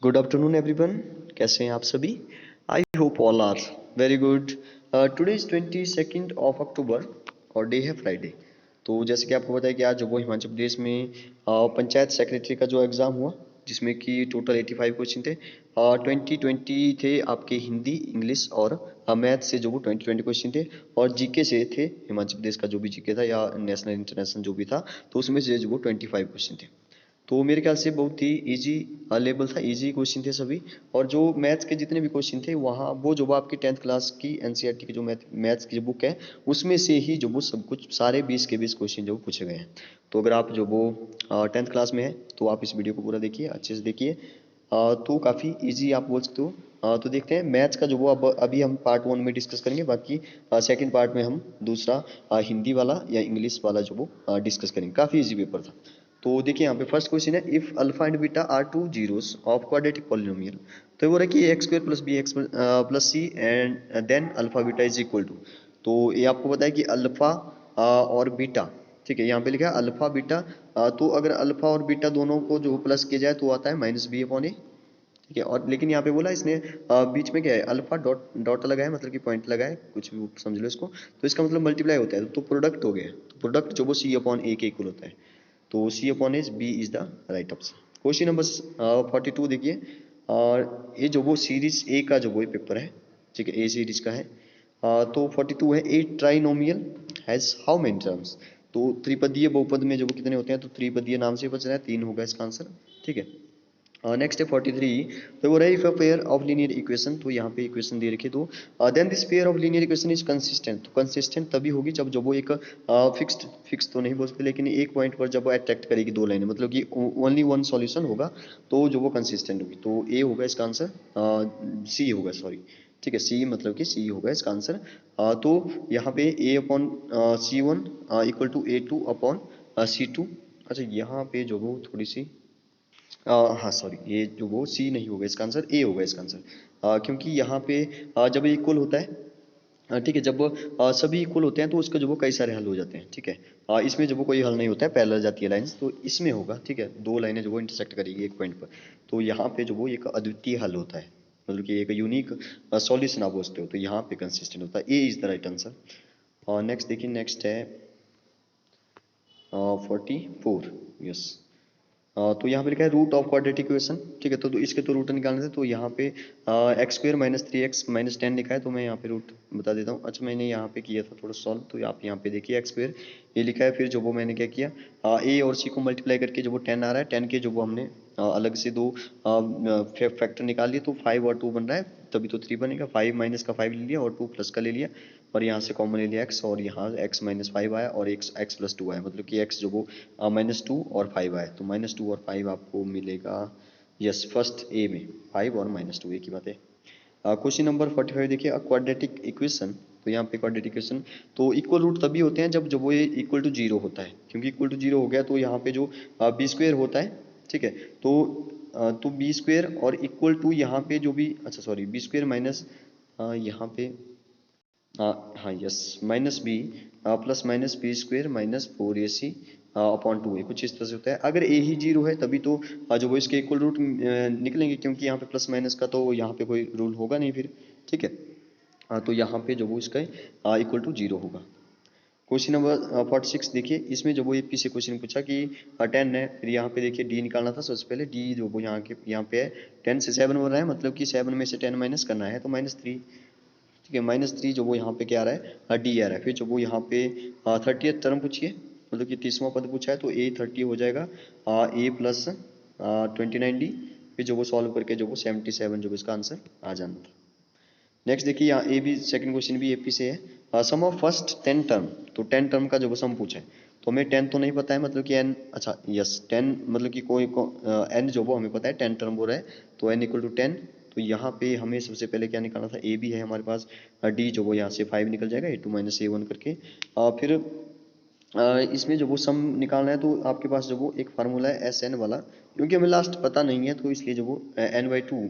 Good afternoon everyone. कैसे हैं आप सभी? I hope all are very good. Today is 22 और डे है फ्राइडे। तो जैसे कि आपको पता है कि आज वो हिमाचल प्रदेश में पंचायत सेक्रेटरी का जो एग्ज़ाम हुआ, जिसमें कि टोटल 85 क्वेश्चन थे। 20 थे आपके हिंदी, इंग्लिश और मैथ से जो वो 20 क्वेश्चन थे, और जीके से थे हिमाचल प्रदेश का जो भी जीके था या नेशनल इंटरनेशनल जो भी था, तो उसमें से जो वो 25 क्वेश्चन थे। तो मेरे ख्याल से बहुत ही इजी लेवल था, इजी क्वेश्चन थे सभी। और जो मैथ्स के जितने भी क्वेश्चन थे वहाँ वो जो वो आपकी 10th क्लास की एनसीईआरटी की जो मैथ्स की जो बुक है उसमें से ही जो वो सब कुछ सारे 20 के 20 क्वेश्चन जो पूछे गए हैं। तो अगर आप जो वो 10th क्लास में है तो आप इस वीडियो को पूरा देखिए, अच्छे से देखिए। तो काफ़ी इजी आप बोल सकते हो। तो देखते हैं मैथ्स का जो वो अब अभी हम पार्ट 1 में डिस्कस करेंगे, बाकी सेकंड पार्ट में हम दूसरा हिंदी वाला या इंग्लिश वाला जो वो डिस्कस करेंगे। काफ़ी इजी पेपर था। तो देखिए यहाँ पे फर्स्ट क्वेश्चन है, if alpha and beta are two zeros of quadratic polynomial. तो ये बोल रहा है कि x square plus b x plus c and then alpha beta is equal to. तो ये आपको पता है कि अल्फा और बीटा, ठीक है, यहाँ पे लिखा है अल्फा बीटा। तो अगर अल्फा और बीटा दोनों को जो प्लस किया जाए तो आता है माइनस बी अपॉन ए, ठीक है। और लेकिन यहाँ पे बोला इसने बीच में क्या है, अल्फा डॉट डॉट लगा है, मतलब कि पॉइंट लगा है, कुछ भी समझ लो इसको। तो इसका मतलब मल्टीप्लाई होता है, तो प्रोडक्ट हो गया। तो प्रोडक्ट जो वो सी अपॉन ए के इक्वल होता है। तो C upon H B is the right option. Question number 42 देखिए। और ये जो वो सीरीज ए का जो वो पेपर है, ठीक है, ए सीरीज का है। तो 42 है, a trinomial has how many terms. तो त्रिपदीय बहुपद में जो वो कितने होते हैं, तो त्रिपदीय नाम से बच रहा है, 3 होगा इसका आंसर, ठीक है। नेक्स्ट है 43। तो वो रही if a pair of linear equation, तो यहाँ पे इक्वेशन दे रखी। तो then this pair of linear equation is consistent. तो कंसिस्टेंट तभी होगी जब वो एक फिक्स तो नहीं बोल सकते, लेकिन एक पॉइंट पर जब वो अट्रैक्ट करेगी दो लाइनें, मतलब कि ओनली वन सॉल्यूशन होगा, तो जो वो कंसिस्टेंट होगी। तो ए होगा इसका आंसर, सी होगा, सॉरी, ठीक है, सी मतलब कि सी होगा इसका आंसर। तो यहाँ पे A upon C one equal to A two upon C two. अच्छा, यहाँ पे जो वो थोड़ी सी हाँ सॉरी, ये जो वो सी नहीं होगा इसका आंसर, ए होगा इसका आंसर। क्योंकि यहाँ पे जब इक्वल होता है, ठीक है, जब सभी इक्वल होते हैं तो उसका जो वो कई सारे हल हो जाते हैं, ठीक है। इसमें जो वो कोई हल नहीं होता है, पैरेलल जाती है लाइंस, तो इसमें होगा, ठीक है, दो लाइनें जो वो इंटरसेक्ट करेगी एक पॉइंट पर। तो यहाँ पे जो वो एक अद्वितीय हल होता है, मतलब कि एक यूनिक सॉल्यूशन आप बोलते हो, तो यहाँ पे कंसिस्टेंट होता है। ए इज द राइट आंसर। और नेक्स्ट देखिए, नेक्स्ट है 44, यस। तो यहाँ पे लिखा है रूट ऑफ क्वाड्रेटिक इक्वेशन, ठीक है। तो इसके तो रूट निकालने थे, तो यहाँ पे x square minus 3x minus 10 लिखा है, तो मैं यहाँ पे रूट बता देता हूँ। अच्छा, मैंने यहाँ पे किया था थोड़ा सॉल्व, तो आप यहाँ पे देखिए एक्स स्क्वायर ये लिखा है, फिर जो वो मैंने क्या किया, ए और सी को मल्टीप्लाई करके जो वो 10 आ रहा है, 10 के जो वो हमने अलग से दो फैक्टर निकाल लिए, तो 5 और 2 बन रहा है, तभी तो 3 बनेगा। 5 माइनस का 5 ले लिया और 2 प्लस का ले लिया, और यहाँ से कॉमन ले लिया x, और यहाँ x माइनस 5 आया और x प्लस 2 आया, मतलब कि x जो वो -2 और 5 आया, तो -2 और 5 आपको मिलेगा, यस, फर्स्ट ए में 5 और -2 एक ही बात है। क्वेश्चन नंबर 45 देखिए, क्वाड्रेटिक इक्वेशन। तो यहाँ पे क्वाड्रेटिक इक्वेशन, तो इक्वल रूट तभी होते हैं जब वो ये इक्वल टू जीरो होता है, क्योंकि इक्वल टू जीरो हो गया तो यहाँ पे जो बी स्क्वेयर होता है, ठीक है। तो बी स्क्वेयर और इक्वल टू यहाँ पे जो भी, अच्छा सॉरी, बी स्क्वेयर माइनस यहाँ पे हाँ yes, minus b plus minus b square minus 4ac upon 2a, कुछ इस तरह से होता है। अगर a ही जीरो है तभी तो जो वो इसके इक्वल रूट निकलेंगे, क्योंकि यहाँ पे प्लस माइनस का तो यहाँ पे कोई रूल होगा नहीं फिर, ठीक है। तो यहाँ पे जो वो इसका इक्वल टू जीरो होगा। क्वेश्चन नंबर 46 देखिए, इसमें जो वो एक से क्वेश्चन पूछा कि 10 है, फिर यहाँ पे देखिए डी निकालना था सबसे पहले। डी जो वो यहाँ पे है, 10 से 7 हो रहा है, मतलब कि 7 में से 10 माइनस करना है, तो -3, ठीक है। -3 जो वो यहाँ पे क्या आ रहा है, डी आ रहा है। फिर जो वो यहाँ पे 30th टर्म पूछिए, मतलब कि 30वां पद पूछा है, तो ए 30 हो जाएगा, ए प्लस 29d। फिर जो वो सॉल्व करके जो वो 77 जो वो इसका आंसर आ जाना था। नेक्स्ट देखिए, यहाँ ए भी सेकंड क्वेश्चन भी एपी से है, सम ऑफ फर्स्ट 10 टर्म। तो 10 टर्म का जो वो सम पूछा है, तो हमें 10 तो नहीं पता है, मतलब कि एन, अच्छा यस 10, मतलब कि एन जो वो हमें पता है 10 टर्म हो रहा है, तो एन इक्वल टू 10। तो यहाँ पे हमें सबसे पहले क्या निकालना था, ए भी है हमारे पास, डी जो वो यहाँ से 5 निकल जाएगा, ए टू माइनस ए वन करके। फिर इसमें जो वो सम निकालना है, तो आपके पास जो वो एक फार्मूला है एस एन वाला, क्योंकि हमें लास्ट पता नहीं है, तो इसलिए जो वो n/2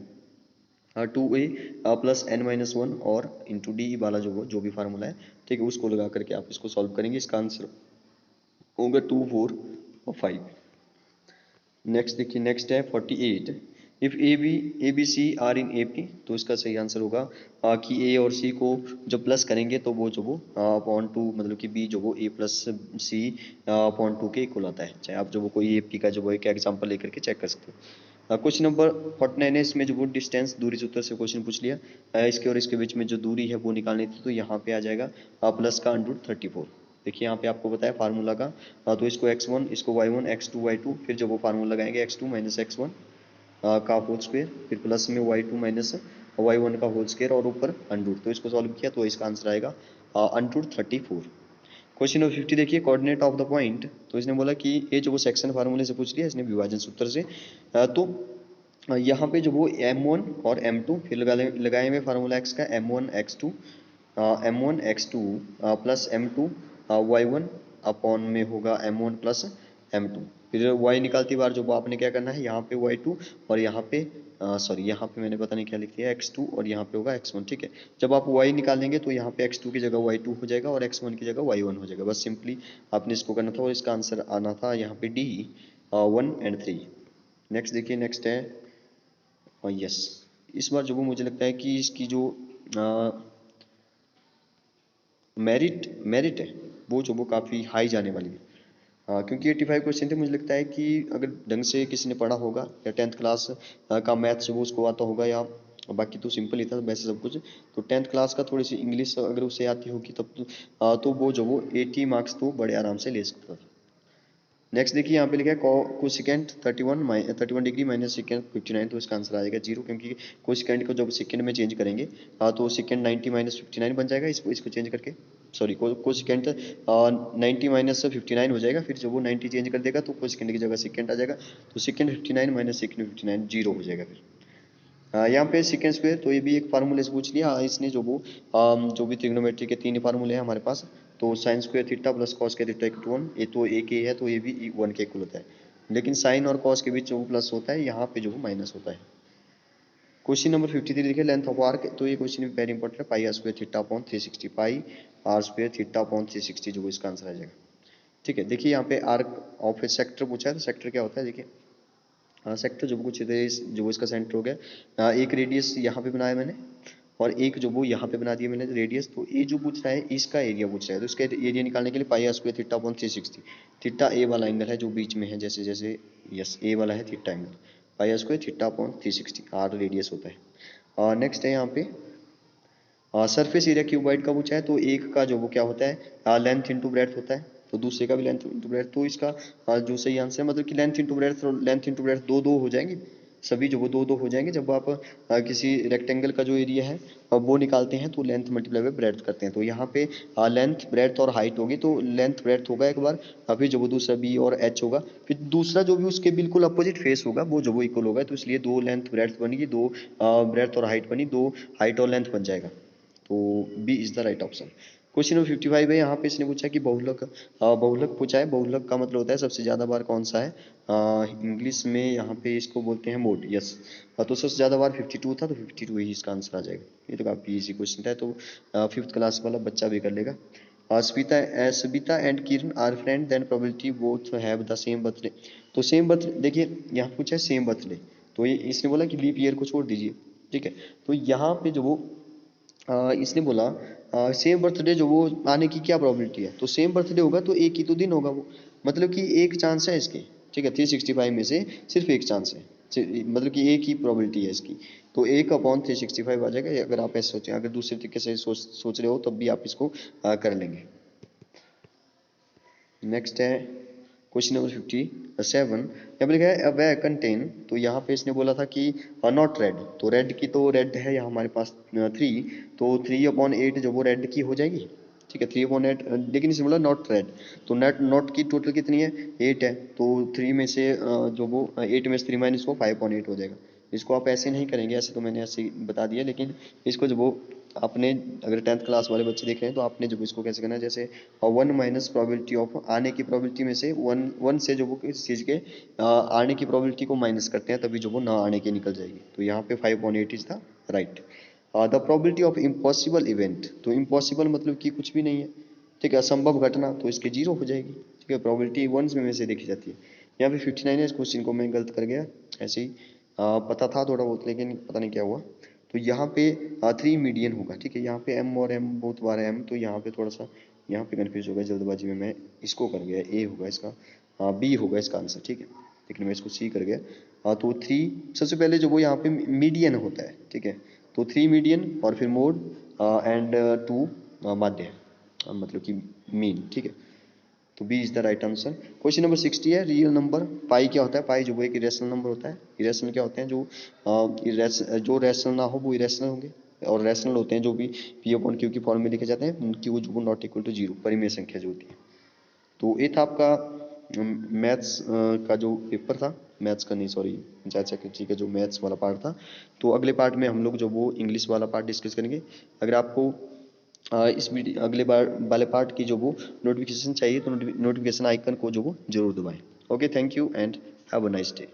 2a प्लस n-1 और इंटू डी वाला जो भी फार्मूला है, ठीक है, उसको लगा करके आप इसको सॉल्व करेंगे। इसका आंसर होगा 2 4 और 5। नेक्स्ट देखिए, नेक्स्ट है 48। If A B C are in A P, तो इसका सही आंसर होगा कि ए और सी को जब प्लस करेंगे तो वो जो वो अपॉन टू, मतलब कि बी जो वो ए प्लस सी अपॉन टू के इक्वल आता है। चाहे आप जो वो कोई ए पी का जो वो एक एग्जाम्पल लेकर के चेक कर सकते हो। क्वेश्चन नंबर 49 है, इसमें जो वो डिस्टेंस दूरी सूत्र से क्वेश्चन पूछ लिया। इसके और इसके बीच में जो दूरी है वो निकालनी थी, तो यहाँ पे आ जाएगा प्लस का √34। देखिए यहाँ पे आपको बताया फार्मूला का, तो इसको x1, इसको y1, x2 y2, फिर जब वो फार्मूला लगाएंगे x2 माइनस x1 का होल स्क्वायर, फिर प्लस में y2 माइनस y1 का होल स्क्वायर और ऊपर अंडर, तो इसको सॉल्व किया तो इसका आंसर आएगा √34। क्वेश्चन नंबर 50 देखिए, कोऑर्डिनेट ऑफ द पॉइंट, तो इसने बोला कि ये जो वो सेक्शन फार्मूले से पूछ लिया इसने, विभाजन सूत्र से। तो यहाँ पे जो वो m1 और m2 फिर लगाए हुए फार्मूला x का m1 x2 plus m2 y1 upon में होगा m1 प्लस m2, फिर y निकालती बार जो वो आपने क्या करना है, यहाँ पे y2 और यहाँ पे सॉरी यहाँ पे मैंने पता नहीं क्या लिख दिया, x2 और यहाँ पे होगा x1। ठीक है, जब आप y निकालेंगे तो यहाँ पे x2 की जगह y2 हो जाएगा और x1 की जगह y1 हो जाएगा। बस सिंपली आपने इसको करना था और इसका आंसर आना था यहाँ पे D 1 एंड 3। नेक्स्ट देखिए, नेक्स्ट है यस, इस बार जो वो मुझे लगता है कि इसकी जो मेरिट है वो जो वो काफ़ी हाई जाने वाली है। क्योंकि 85 क्वेश्चन थे, मुझे लगता है कि अगर ढंग से किसी ने पढ़ा होगा या 10th क्लास का मैथ्स जो वो उसको आता होगा, या बाकी तो सिंपल ही था वैसे सब कुछ, तो 10th क्लास का थोड़ी सी इंग्लिश अगर उसे आती होगी तब तो वो जो वो 80 मार्क्स तो बड़े आराम से ले सकता था। नेक्स्ट देखिए यहाँ पे लिखा है कोसिकेंट 31 डिग्री माइनस सेकेंड 59, तो इसका आंसर आ जाएगा 0, क्योंकि कोसिकेंट को जब सेकेंड में चेंज करेंगे तो सेकेंड 90 माइनस 59 बन जाएगा, इसको चेंज करके, सॉरी कोसिकेंट 90 माइनस 59 हो जाएगा, फिर जब वो 90 चेंज कर देगा तो कोसिकेंट की जगह सेकेंड आ जाएगा, तो सेकेंड 59 माइनस सेकेंड 59 0 हो जाएगा। फिर यहाँ पे सेकेंड स्क्वायर, तो ये भी एक फार्मूले से पूछ लिया। इसने जो वो जो भी ट्रिग्नोमेट्री के 3 फार्मूले हैं हमारे पास, तो sine square theta plus cos के थीटा इक्वल 1, ये तो एक ही है तो ये भी 1 के इक्वल होता है, लेकिन साइन और कॉस के बीच जो प्लस होता है यहाँ पे जो माइनस होता है। क्वेश्चन नंबर 53 देखिए, लेंथ ऑफ आर्क, तो ये क्वेश्चन वेरी इंपॉर्टेंट है, pi r square theta upon 360, pi r square theta upon 360 जो इसका आंसर आ जाएगा। ठीक है, देखिए यहाँ पे आर्क ऑफ ए सेक्टर पूछा है, तो सेक्टर क्या होता है देखिए, हाँ सेक्टर जो कुछ जो इसका सेंटर हो गया, एक रेडियस यहाँ पे बनाया मैंने और एक जो वो यहाँ पे बना दिया मैंने रेडियस, तो ये जो पूछ रहा है इसका एरिया पूछ रहा है, तो इसका एरिया निकालने के लिए pi r square theta upon 360, theta A वाला एंगल है जो बीच में है, जैसे जैसे यस ए वाला है theta angle, pi r square theta upon 360, r radius होता है। नेक्स्ट है यहाँ पे सरफेस एरिया क्यूबाइड का पूछा है, तो एक का जो वो क्या होता है, लेंथ इंटू ब्रेड्थ होता है, तो दूसरे का भी लेंथ इंटू ब्रेड्थ, तो इसका जो सही आंसर है, मतलब कि लेंथ इंटू ब्रेड्थ दो दो हो जाएंगे, सभी जो वो दो दो हो जाएंगे जब आप किसी रेक्टेंगल का जो एरिया है वो निकालते हैं तो लेंथ मल्टीप्लाई बाय ब्रेड्थ करते हैं, तो यहाँ पे लेंथ ब्रेड्थ और हाइट होगी, तो लेंथ ब्रेड्थ होगा एक बार, फिर जो वो दूसरा बी और एच होगा, फिर दूसरा जो भी उसके बिल्कुल अपोजिट फेस होगा वो जो वो इक्वल होगा, तो इसलिए दो लेंथ ब्रेड्थ बनेगी, दो ब्रेड्थ और हाइट बनी, दो हाइट और लेंथ बन जाएगा, तो B is the right option. Question number 55 है, यहाँ पे इसने पूछा कि बहुलक, बहुलक पूछा है, बहुलक का मतलब होता है सबसे ज्यादा बार कौन सा है, इंग्लिश में यहाँ पे इसको बोलते हैं मोड, यस। तो सबसे ज्यादा बार 52 था, तो 52 ही इसका आंसर आ जाएगा, ये तो काफी इजी क्वेश्चन था, तो 5th क्लास वाला बच्चा भी कर लेगा। Savita and Kiran are friend then probability both have the same birthday, तो सेम बर्थडे देखिए यहाँ पूछा है सेम बर्थडे, तो ये इसने बोला कि लीप ईयर को छोड़ दीजिए। ठीक है, तो यहाँ पे जो वो इसने बोला सेम बर्थडे जो वो आने की क्या प्रोबेबिलिटी है, तो सेम बर्थडे होगा तो एक ही तो दिन होगा वो, मतलब कि एक चांस है इसके। ठीक है, 365 में से सिर्फ एक चांस है, मतलब कि एक ही प्रोबेबिलिटी है इसकी, तो 1/365 आ जाएगा, अगर आप ऐसे सोचें, अगर दूसरे तरीके से सोच रहे हो तब भी आप इसको कर लेंगे। नेक्स्ट है क्वेश्चन नंबर 57, यहाँ पे लिखा है वह कंटेन, तो यहाँ पे इसने बोला था कि नॉट रेड, तो रेड की तो रेड है यहाँ हमारे पास 3, तो 3/8 जो वो रेड की हो जाएगी। ठीक है, 3/8, लेकिन इसने बोला नॉट रेड, तो नॉट की टोटल कितनी है, 8 है, तो 3 में से जो वो 8 में से 3 माइनस को 5/8 हो जाएगा। इसको आप ऐसे नहीं करेंगे, ऐसे तो मैंने ऐसे ही बता दिया, लेकिन इसको जो वो आपने अगर 10th क्लास वाले बच्चे देख रहे हैं तो आपने जब इसको कैसे करना है, जैसे 1 माइनस प्रोबेबिलिटी ऑफ आने की प्रोबेबिलिटी में से 1 से जो वो किसी चीज़ के आने की प्रोबेबिलिटी को माइनस करते हैं, तभी जो वो ना आने की निकल जाएगी, तो यहाँ पे 5/8 is the right. The probability of impossible event, तो इम्पॉसिबल मतलब कि कुछ भी नहीं है, ठीक है, असंभव घटना, तो इसके 0 हो जाएगी। ठीक है, प्रोबेबिलिटी 1 में से देखी जाती है। यहाँ पे 59 है, इस क्वेश्चन को मैं गलत कर गया ऐसे ही, पता था थोड़ा बहुत लेकिन पता नहीं क्या हुआ। तो यहाँ पे 3 मीडियन होगा, ठीक है। यहाँ पे एम और एम बहुत बार है एम, तो यहाँ पे थोड़ा सा यहाँ पे कंफ्यूज हो गया जल्दबाजी में, मैं इसको कर गया, ए होगा इसका, बी होगा इसका आंसर, ठीक है। लेकिन मैं इसको सी कर गया। तो 3 सबसे पहले जो वो यहाँ पे मीडियन होता है, ठीक है। तो 3 मीडियन और फिर मोड एंड 2 माध्य, मतलब कि मीन, ठीक है। तो B is the right answer. Question number 60 है, रियल नंबर पाई क्या होता है। पाई जो वो एक इरेशनल नंबर होता है। इरेशनल क्या होते हैं, जो रैशनल ना हो वो इरेशनल होंगे, और रैशनल होते हैं जो भी पी अपॉन क्यू की फॉर्म में लिखे जाते हैं, क्यू जो वो नॉट इक्वल टू जीरो, परिमेय संख्या जो होती है। तो ये था आपका मैथ्स का जो पेपर था, मैथ्स का नहीं सॉरी पंचायत सेक्रेटरी का जो मैथ्स वाला पार्ट था। तो अगले पार्ट में हम लोग जो वो इंग्लिश वाला पार्ट डिस्कस करेंगे। अगर आपको इस वीडियो अगले बार वाले पार्ट की जो वो नोटिफिकेशन चाहिए तो नोटिफिकेशन आइकन को जो वो जरूर दबाएं। Okay, thank you and have a nice day.